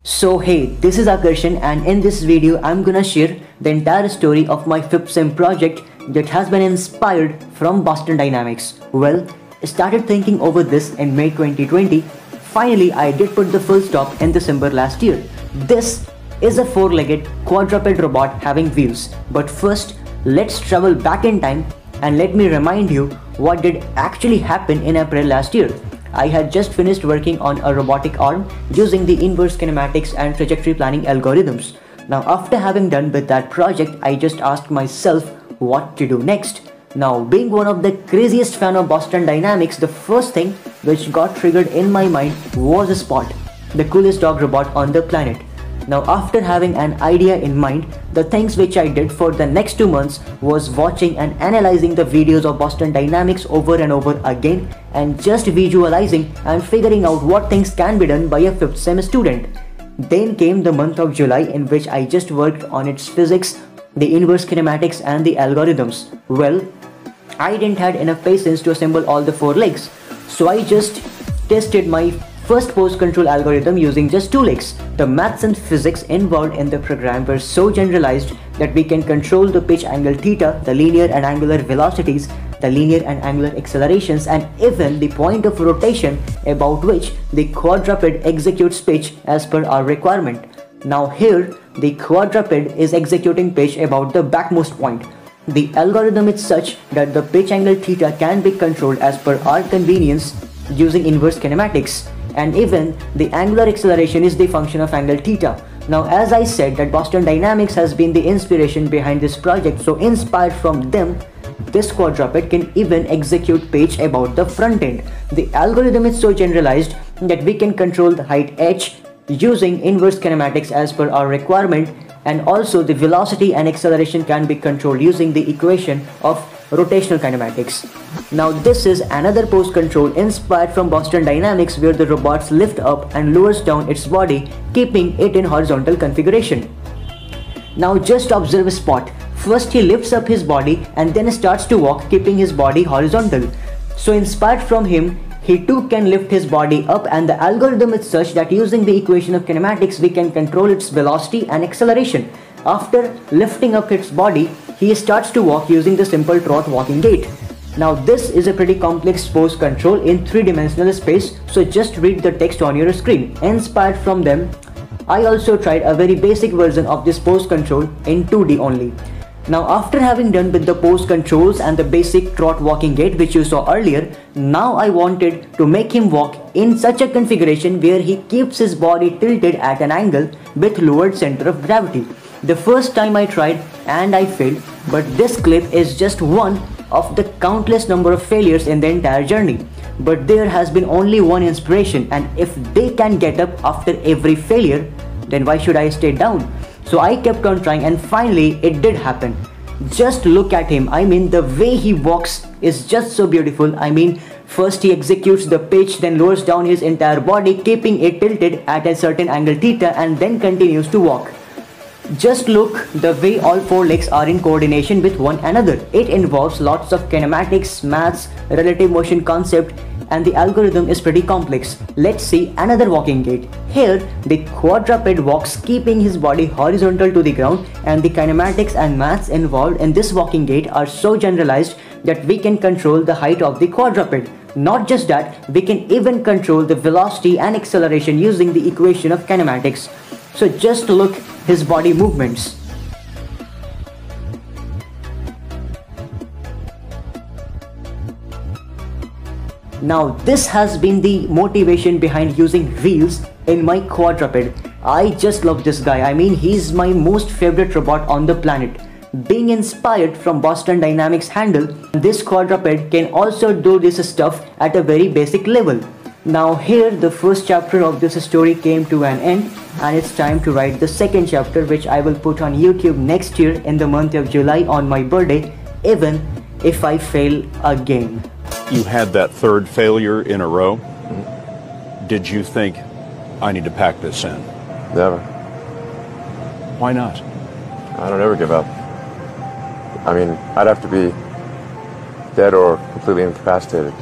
So hey, this is Akarshan, and in this video I'm gonna share the entire story of my 5th sem project that has been inspired from Boston Dynamics. Well, I started thinking over this in May 2020. Finally, I did put the full stop in December last year. This is a 4-legged quadruped robot having wheels. But first, let's travel back in time and let me remind you what did actually happen in April last year. I had just finished working on a robotic arm using the inverse kinematics and trajectory planning algorithms. Now after having done with that project, I just asked myself what to do next. Now being one of the craziest fan of Boston Dynamics, the first thing which got triggered in my mind was Spot, the coolest dog robot on the planet. Now after having an idea in mind, the things which I did for the next 2 months was watching and analyzing the videos of Boston Dynamics over and over again and just visualizing and figuring out what things can be done by a 5th sem student. Then came the month of July, in which I just worked on its physics, the inverse kinematics and the algorithms. Well, I didn't have enough patience to assemble all the 4 legs, so I just tested my first pose control algorithm using just 2 legs. The maths and physics involved in the program were so generalized that we can control the pitch angle theta, the linear and angular velocities, the linear and angular accelerations, and even the point of rotation about which the quadruped executes pitch as per our requirement. Now here, the quadruped is executing pitch about the backmost point. The algorithm is such that the pitch angle theta can be controlled as per our convenience using inverse kinematics, and even the angular acceleration is the function of angle theta. Now as I said that Boston Dynamics has been the inspiration behind this project, so inspired from them, this quadruped can even execute pitch about the front end. The algorithm is so generalized that we can control the height h using inverse kinematics as per our requirement, and also the velocity and acceleration can be controlled using the equation of rotational kinematics. Now this is another pose control inspired from Boston Dynamics, where the robots lift up and lowers down its body, keeping it in horizontal configuration. Now just observe Spot. First he lifts up his body and then starts to walk, keeping his body horizontal. So inspired from him, he too can lift his body up, and the algorithm is such that using the equation of kinematics we can control its velocity and acceleration. After lifting up its body, he starts to walk using the simple trot walking gait. Now this is a pretty complex pose control in 3-dimensional space, so just read the text on your screen. Inspired from them, I also tried a very basic version of this pose control in 2D only. Now after having done with the pose controls and the basic trot walking gait which you saw earlier, now I wanted to make him walk in such a configuration where he keeps his body tilted at an angle with lowered center of gravity. The first time I tried and I failed, but this clip is just one of the countless number of failures in the entire journey. But there has been only one inspiration, and if they can get up after every failure, then why should I stay down? So I kept on trying, and finally it did happen. Just look at him. I mean, the way he walks is just so beautiful. I mean, first he executes the pitch, then lowers down his entire body, keeping it tilted at a certain angle theta, and then continues to walk. Just look the way all 4 legs are in coordination with one another. It involves lots of kinematics, maths, relative motion concept, and the algorithm is pretty complex. Let's see another walking gait. Here the quadruped walks keeping his body horizontal to the ground, and the kinematics and maths involved in this walking gait are so generalized that we can control the height of the quadruped. Not just that, we can even control the velocity and acceleration using the equation of kinematics. So just look his body movements. Now this has been the motivation behind using wheels in my quadruped. I just love this guy. I mean, he's my most favorite robot on the planet. Being inspired from Boston Dynamics handle, this quadruped can also do this stuff at a very basic level. Now here the first chapter of this story came to an end, and it's time to write the second chapter, which I will put on YouTube next year in the month of July on my birthday, even if I fail again. You had that 3rd failure in a row. Did you think, I need to pack this in? Never. Why not? I don't ever give up. I mean, I'd have to be dead or completely incapacitated.